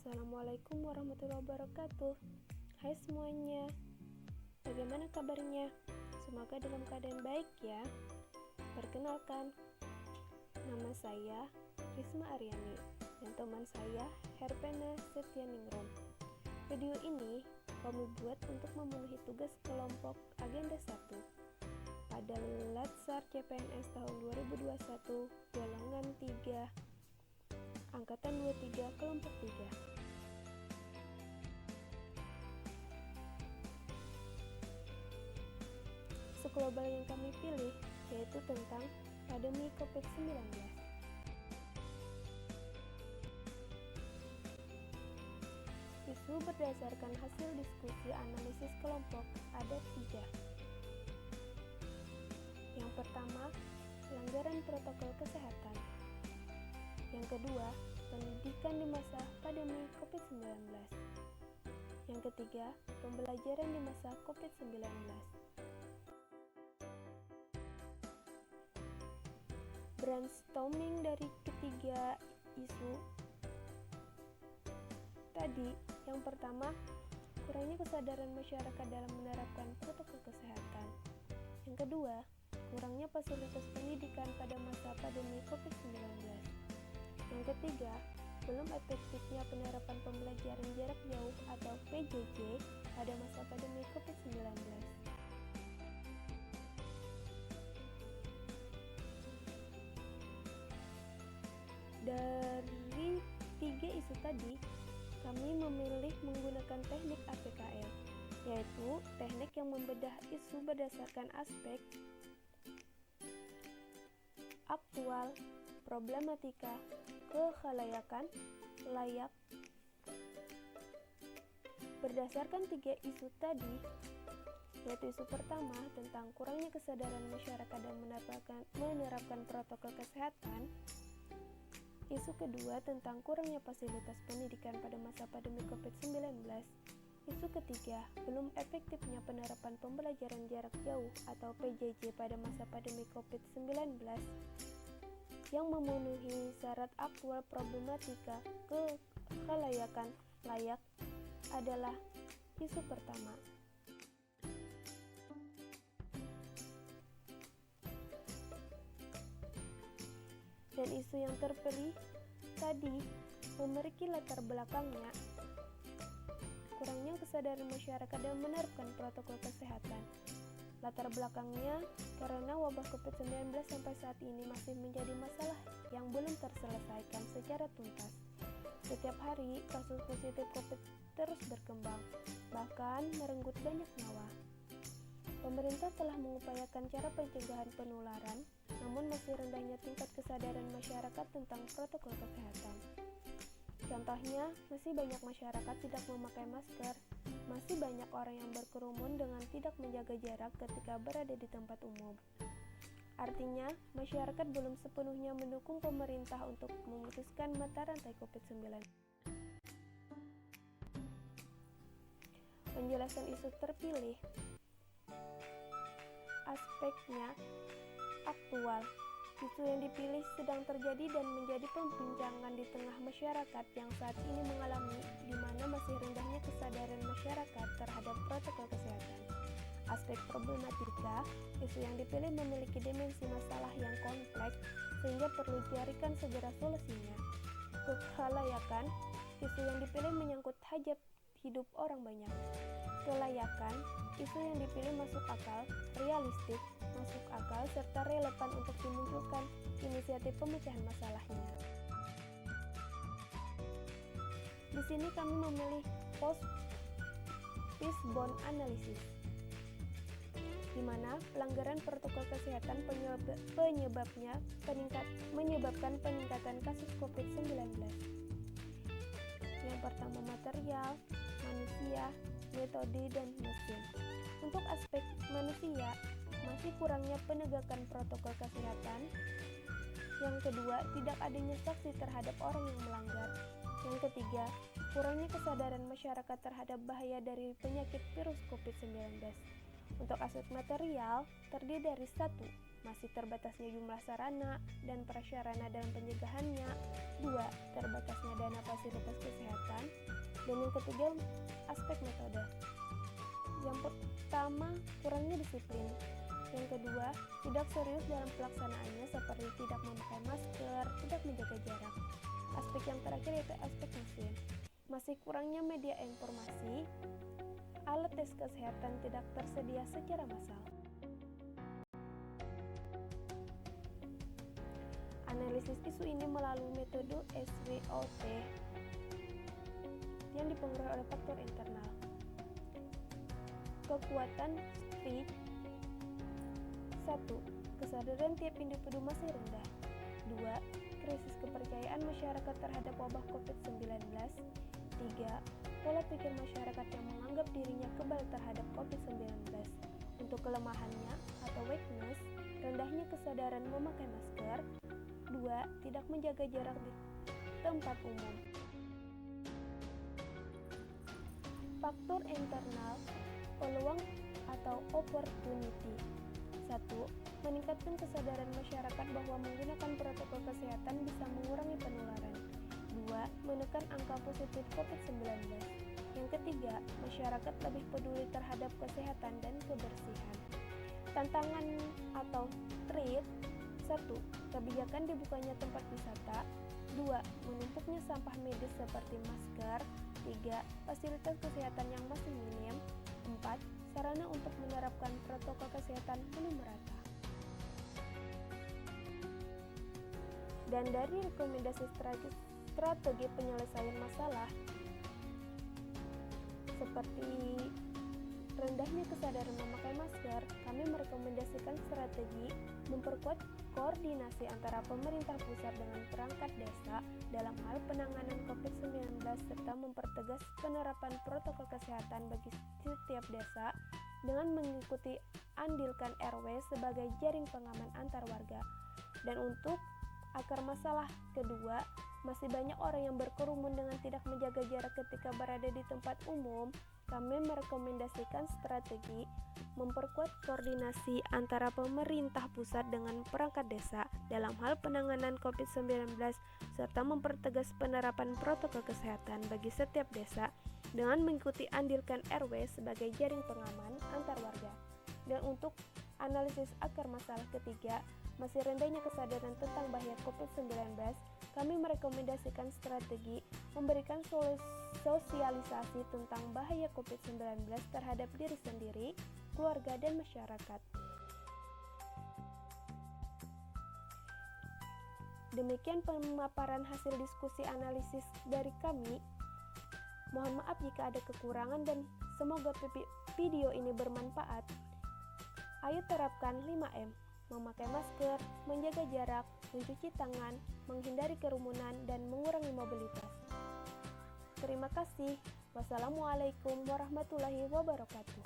Assalamualaikum warahmatullahi wabarakatuh. Hai semuanya, bagaimana kabarnya? Semoga dalam keadaan baik ya. Perkenalkan, nama saya Risma Aryani dan teman saya Herpena Setianingrum. Video ini kami buat untuk memenuhi tugas kelompok Agenda 1 pada Latsar CPNS tahun 2021 golongan 3 Angkatan 23 kelompok 3. Isu global yang kami pilih yaitu tentang pandemi COVID-19. Isu berdasarkan hasil diskusi analisis kelompok ada 3. Yang pertama, pelanggaran protokol kesehatan. Yang kedua, pendidikan di masa pandemi COVID-19. Yang ketiga, pembelajaran di masa COVID-19. Brainstorming dari ketiga isu tadi, yang pertama, kurangnya kesadaran masyarakat dalam menerapkan protokol kesehatan. Yang kedua, kurangnya fasilitas pendidikan pada masa pandemi COVID-19. Yang ketiga, belum efektifnya penerapan pembelajaran jarak jauh atau PJJ pada masa pandemi COVID-19. Dari 3 isu tadi, kami memilih menggunakan teknik APKL, yaitu teknik yang membedah isu berdasarkan aspek aktual, problematika, kekhalayakan, layak. Berdasarkan 3 isu tadi, yaitu isu pertama tentang kurangnya kesadaran masyarakat dalam menerapkan protokol kesehatan, isu kedua tentang kurangnya fasilitas pendidikan pada masa pandemi COVID-19, isu ketiga belum efektifnya penerapan pembelajaran jarak jauh atau PJJ pada masa pandemi COVID-19 yang memenuhi syarat aktual, problematika, kekhalayakan, layak adalah isu pertama. Dan isu yang terpilih tadi memiliki latar belakangnya kurangnya kesadaran masyarakat dalam menerapkan protokol kesehatan. Latar belakangnya karena wabah COVID-19 sampai saat ini masih menjadi masalah yang belum terselesaikan secara tuntas. Setiap hari kasus positif COVID terus berkembang, bahkan merenggut banyak nyawa. Pemerintah telah mengupayakan cara pencegahan penularan, namun masih rendahnya tingkat kesadaran masyarakat tentang protokol kesehatan. Contohnya, masih banyak masyarakat tidak memakai masker, masih banyak orang yang berkerumun dengan tidak menjaga jarak ketika berada di tempat umum. Artinya, masyarakat belum sepenuhnya mendukung pemerintah untuk memutuskan mata rantai COVID-19. Penjelasan isu terpilih. Aspeknya aktual. Isu yang dipilih sedang terjadi dan menjadi perbincangan di tengah masyarakat yang saat ini mengalami di mana masih rendahnya kesadaran masyarakat terhadap protokol kesehatan. Aspek problematika, isu yang dipilih memiliki dimensi masalah yang kompleks sehingga perlu dicarikan segera solusinya. Kekhalayakan, isu yang dipilih menyangkut hajat hidup orang banyak. Kelayakan, isu yang dipilih masuk akal, realistik, masuk akal, serta relevan untuk dimunculkan inisiatif pemecahan masalahnya. Di sini kami memilih post-fishbone analysis, di mana pelanggaran protokol kesehatan menyebabkan peningkatan kasus COVID-19. Yang pertama material, manusia, metode, dan mesin. Untuk aspek manusia, masih kurangnya penegakan protokol kesehatan. Yang kedua, tidak adanya sanksi terhadap orang yang melanggar. Yang ketiga, kurangnya kesadaran masyarakat terhadap bahaya dari penyakit virus COVID-19. Untuk aspek material, terdiri dari 1. masih terbatasnya jumlah sarana dan prasarana dalam pencegahannya. 2. Terbatasnya dana fasilitas kesehatan. Dan yang ketiga, aspek metode. Yang pertama, kurangnya disiplin. Yang kedua, tidak serius dalam pelaksanaannya seperti tidak memakai masker, tidak menjaga jarak. Aspek yang terakhir yaitu aspek mesin. Masih kurangnya media informasi, alat tes kesehatan tidak tersedia secara massal. Analisis isu ini melalui metode SWOT yang dipengaruhi oleh faktor internal. Kekuatan street. 1. Kesadaran tiap individu masih rendah. 2. Krisis kepercayaan masyarakat terhadap wabah COVID-19. 3. Pola pikir masyarakat yang menganggap dirinya kebal terhadap COVID-19. Untuk kelemahannya atau weakness, rendahnya kesadaran memakai masker. 2. Tidak menjaga jarak di tempat umum. Faktor internal, peluang atau opportunity. 1. Meningkatkan kesadaran masyarakat bahwa menggunakan protokol kesehatan bisa mengurangi penularan. 2. Menekan angka positif COVID-19. Yang ketiga, masyarakat lebih peduli terhadap kesehatan dan kebersihan. Tantangan atau threat. 1. Kebijakan dibukanya tempat wisata. 2. Menumpuknya sampah medis seperti masker. 3. Fasilitas kesehatan yang masih minim. 4. Sarana untuk menerapkan protokol kesehatan belum merata. Dan dari rekomendasi strategi penyelesaian masalah seperti rendahnya kesadaran memakai masker, kami merekomendasikan strategi memperkuat koordinasi antara pemerintah pusat dengan perangkat desa dalam hal penanganan COVID-19 serta mempertegas penerapan protokol kesehatan bagi setiap desa dengan mengikuti andilkan RW sebagai jaring pengaman antar warga. Dan untuk akar masalah kedua, masih banyak orang yang berkerumun dengan tidak menjaga jarak ketika berada di tempat umum. Kami merekomendasikan strategi memperkuat koordinasi antara pemerintah pusat dengan perangkat desa dalam hal penanganan COVID-19 serta mempertegas penerapan protokol kesehatan bagi setiap desa dengan mengikuti andilkan RW sebagai jaring pengaman antar warga. Dan untuk analisis akar masalah ketiga, masih rendahnya kesadaran tentang bahaya COVID-19, kami merekomendasikan strategi memberikan sosialisasi tentang bahaya COVID-19 terhadap diri sendiri, keluarga, dan masyarakat. Demikian pemaparan hasil diskusi analisis dari kami. Mohon maaf jika ada kekurangan dan semoga video ini bermanfaat. Ayo terapkan 5M. Memakai masker, menjaga jarak, mencuci tangan, menghindari kerumunan, dan mengurangi mobilitas. Terima kasih. Wassalamualaikum warahmatullahi wabarakatuh.